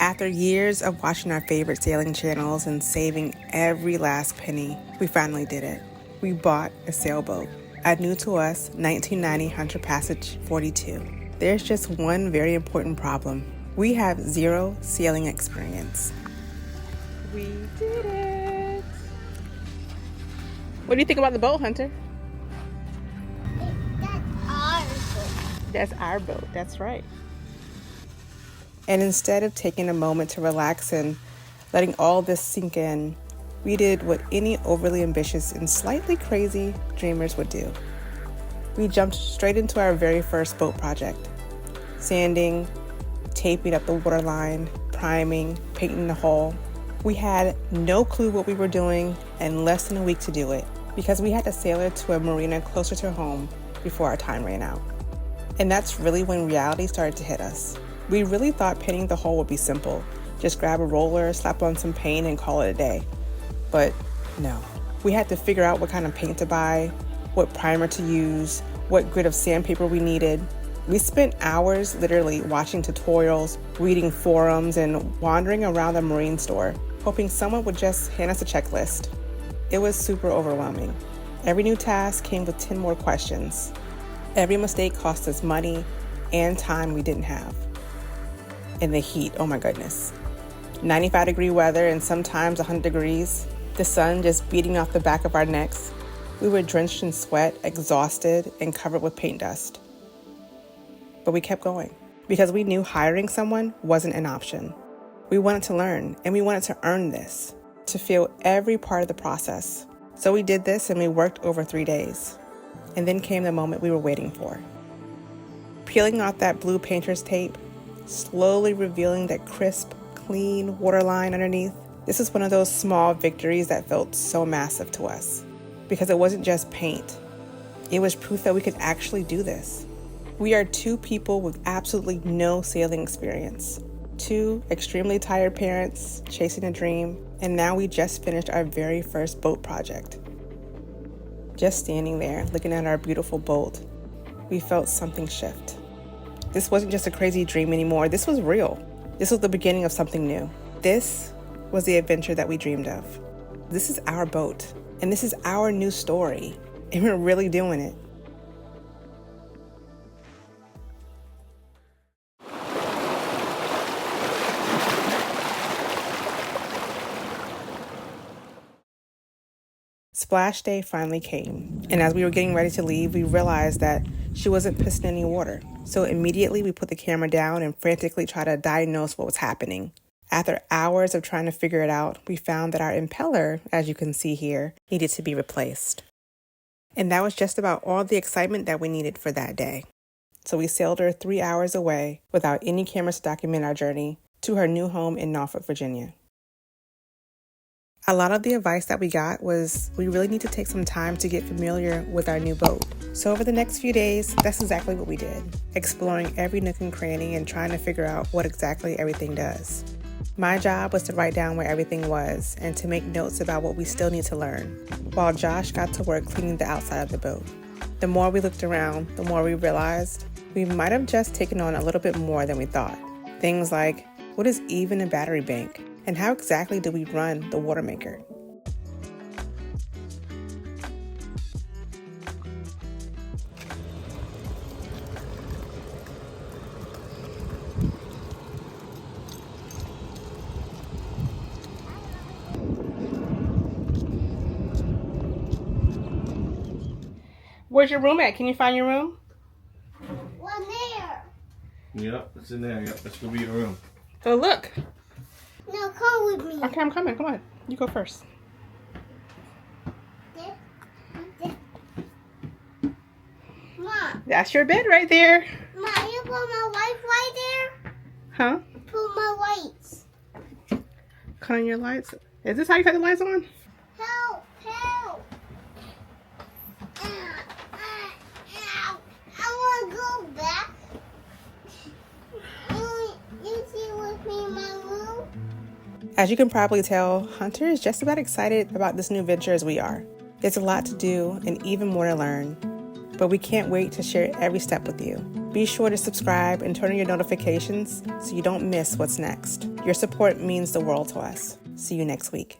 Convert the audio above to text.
After years of watching our favorite sailing channels and saving every last penny, we finally did it. We bought a sailboat, a new to us 1990 Hunter Passage 42. There's just one very important problem. We have zero sailing experience. We did it! What do you think about the boat, Hunter? That's our boat. That's our boat, that's right. And instead of taking a moment to relax and letting all this sink in, we did what any overly ambitious and slightly crazy dreamers would do. We jumped straight into our very first boat project. Sanding, taping up the waterline, priming, painting the hull. We had no clue what we were doing and less than a week to do it because we had to sail her to a marina closer to home before our time ran out. And that's really when reality started to hit us. We really thought painting the hull would be simple. Just grab a roller, slap on some paint, and call it a day. But no. We had to figure out what kind of paint to buy, what primer to use, what grit of sandpaper we needed. We spent hours literally watching tutorials, reading forums, and wandering around the marine store, hoping someone would just hand us a checklist. It was super overwhelming. Every new task came with 10 more questions. Every mistake cost us money and time we didn't have. In the heat, oh my goodness. 95-degree weather and sometimes 100 degrees. The sun just beating off the back of our necks. We were drenched in sweat, exhausted, and covered with paint dust. But we kept going because we knew hiring someone wasn't an option. We wanted to learn and we wanted to earn this, to feel every part of the process. So we did this and we worked over 3 days. And then came the moment we were waiting for. Peeling off that blue painter's tape, slowly revealing that crisp, clean waterline underneath. This is one of those small victories that felt so massive to us because it wasn't just paint. It was proof that we could actually do this. We are two people with absolutely no sailing experience, two extremely tired parents chasing a dream, and now we just finished our very first boat project. Just standing there looking at our beautiful boat, we felt something shift. This wasn't just a crazy dream anymore. This was real. This was the beginning of something new. This was the adventure that we dreamed of. This is our boat, and this is our new story, and we're really doing it. Splash day finally came, and as we were getting ready to leave, we realized that she wasn't pissing any water. So immediately we put the camera down and frantically tried to diagnose what was happening. After hours of trying to figure it out, we found that our impeller, as you can see here, needed to be replaced. And that was just about all the excitement that we needed for that day. So we sailed her 3 hours away without any cameras to document our journey to her new home in Norfolk, Virginia. A lot of the advice that we got was we really need to take some time to get familiar with our new boat. So over the next few days, that's exactly what we did, exploring every nook and cranny and trying to figure out what exactly everything does. My job was to write down where everything was and to make notes about what we still need to learn, while Josh got to work cleaning the outside of the boat. The more we looked around, the more we realized we might have just taken on a little bit more than we thought. Things like, what is even a battery bank? And how exactly do we run the water maker? Where's your room at? Can you find your room? One there. Yep, it's in there. Yep, that's gonna be your room. Oh, look. No, come with me. Okay, I'm coming. Come on. You go first. Mom. That's your bed right there. Mom, you put my lights right there? Huh? Put my lights. Cut on your lights. Is this how you cut the lights on? Help, help. Ow. I want to go back. You see with me in my room? As you can probably tell, Hunter is just about excited about this new venture as we are. There's a lot to do and even more to learn, but we can't wait to share every step with you. Be sure to subscribe and turn on your notifications so you don't miss what's next. Your support means the world to us. See you next week.